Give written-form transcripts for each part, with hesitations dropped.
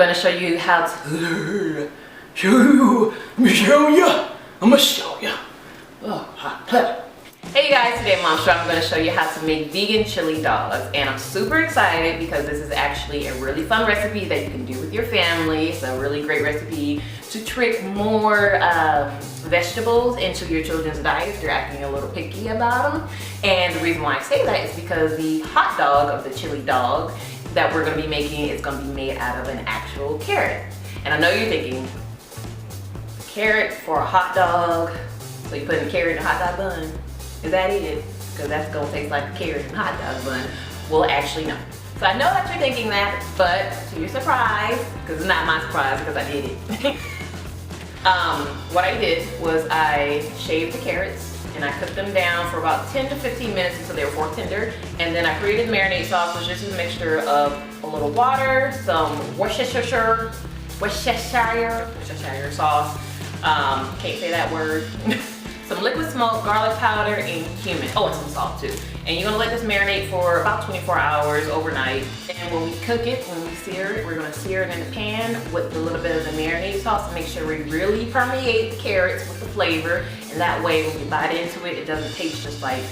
gonna show you how to I'm gonna show you. Oh, hot pepper. Hey guys, today I'm gonna show you how to make vegan chili dogs, and I'm super excited because this is actually a really fun recipe that you can do with your family. It's a really great recipe to trick more vegetables into your children's diet if you're acting a little picky about them. And the reason why I say that is because the hot dog of the chili dog that we're gonna be making is gonna be made out of an actual carrot. And I know you're thinking, carrot for a hot dog? So you put a carrot in a hot dog bun? Is that it? Because that's gonna taste like a carrot and hot dog bun. Well, actually no. So I know that you're thinking that, but to your surprise, because it's not my surprise because I did it. What I did was I shaved the carrots and I cooked them down for about 10 to 15 minutes until they were fork tender. And then I created the marinade sauce, which is just a mixture of a little water, some worcestershire sauce. Can't say that word. Some liquid smoke, garlic powder, and cumin. Oh, and some salt too. And you're gonna let this marinate for about 24 hours overnight. And when we cook it, when we sear it, we're gonna sear it in the pan with a little bit of the marinade sauce to make sure we really permeate the carrots with the flavor. And that way, when we bite into it, it doesn't taste just like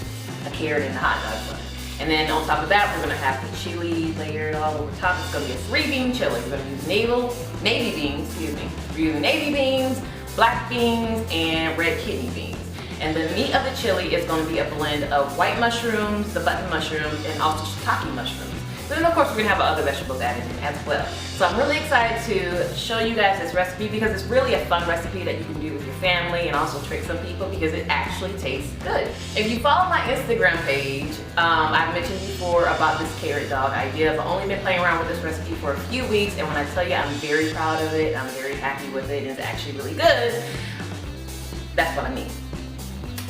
a carrot in a hot dog bun. And then on top of that, we're gonna have the chili layered all over top. It's gonna be a 3-bean chili. We're gonna use navy beans, excuse me. We're using navy beans, black beans, and red kidney beans. And the meat of the chili is going to be a blend of white mushrooms, the button mushrooms, and also shiitake mushrooms. Then of course we're going to have other vegetables added in as well. So I'm really excited to show you guys this recipe because it's really a fun recipe that you can do with your family and also trick some people because it actually tastes good. If you follow my Instagram page, I've mentioned before about this carrot dog idea. I've only been playing around with this recipe for a few weeks, and when I tell you I'm very proud of it, I'm very happy with it, and it's actually really good, that's what I mean.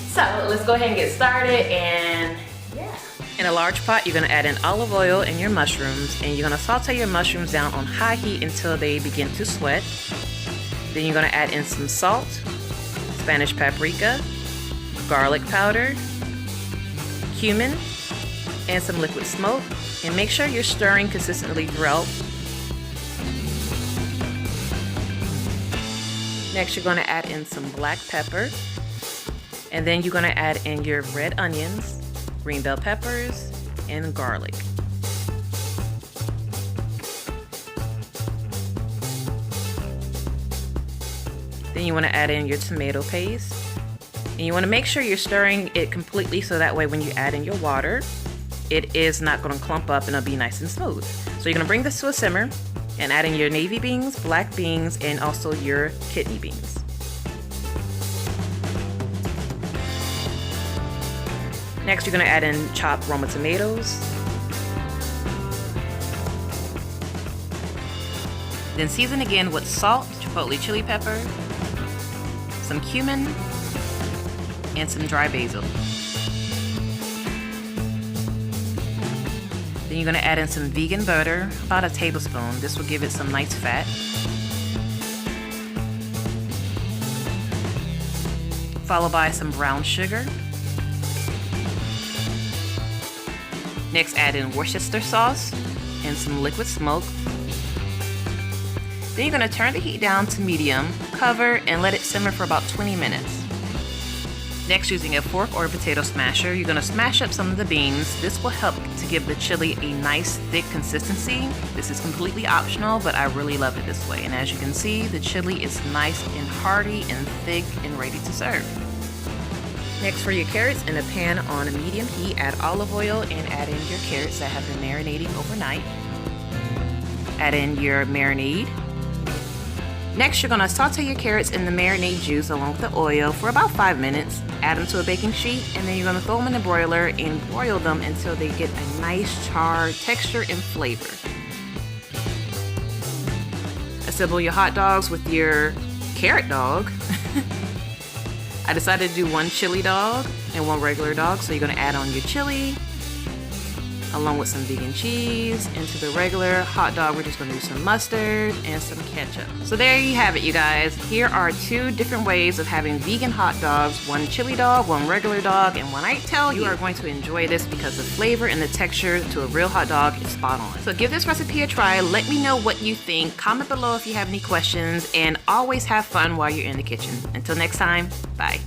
So let's go ahead and get started, and yeah. In a large pot, you're gonna add in olive oil and your mushrooms, and you're gonna saute your mushrooms down on high heat until they begin to sweat. Then you're gonna add in some salt, Spanish paprika, garlic powder, cumin, and some liquid smoke. And make sure you're stirring consistently throughout. Next, you're gonna add in some black pepper. And then you're gonna add in your red onions, green bell peppers, and garlic. Then you wanna add in your tomato paste. And you wanna make sure you're stirring it completely so that way when you add in your water, it is not gonna clump up and it'll be nice and smooth. So you're gonna bring this to a simmer and add in your navy beans, black beans, and also your kidney beans. Next, you're gonna add in chopped Roma tomatoes. Then season again with salt, chipotle chili pepper, some cumin, and some dry basil. Then you're gonna add in some vegan butter, about a tablespoon. This will give it some nice fat. Followed by some brown sugar. Next, add in Worcestershire sauce and some liquid smoke. Then you're gonna turn the heat down to medium, cover, and let it simmer for about 20 minutes. Next, using a fork or a potato smasher, you're gonna smash up some of the beans. This will help to give the chili a nice thick consistency. This is completely optional, but I really love it this way. And as you can see, the chili is nice and hearty and thick and ready to serve. Next, for your carrots, in a pan on a medium heat, add olive oil and add in your carrots that have been marinating overnight. Add in your marinade. Next, you're gonna saute your carrots in the marinade juice along with the oil for about 5 minutes. Add them to a baking sheet, and then you're gonna throw them in the broiler and broil them until they get a nice charred texture and flavor. Assemble your hot dogs with your carrot dog. I decided to do one chili dog and one regular dog, so you're gonna add on your chili, along with some vegan cheese. Into the regular hot dog, we're just gonna do some mustard and some ketchup. So there you have it, you guys. Here are 2 different ways of having vegan hot dogs, one chili dog, one regular dog, and when I tell you, you are going to enjoy this because the flavor and the texture to a real hot dog is spot on. So give this recipe a try. Let me know what you think. Comment below if you have any questions, and always have fun while you're in the kitchen. Until next time, bye.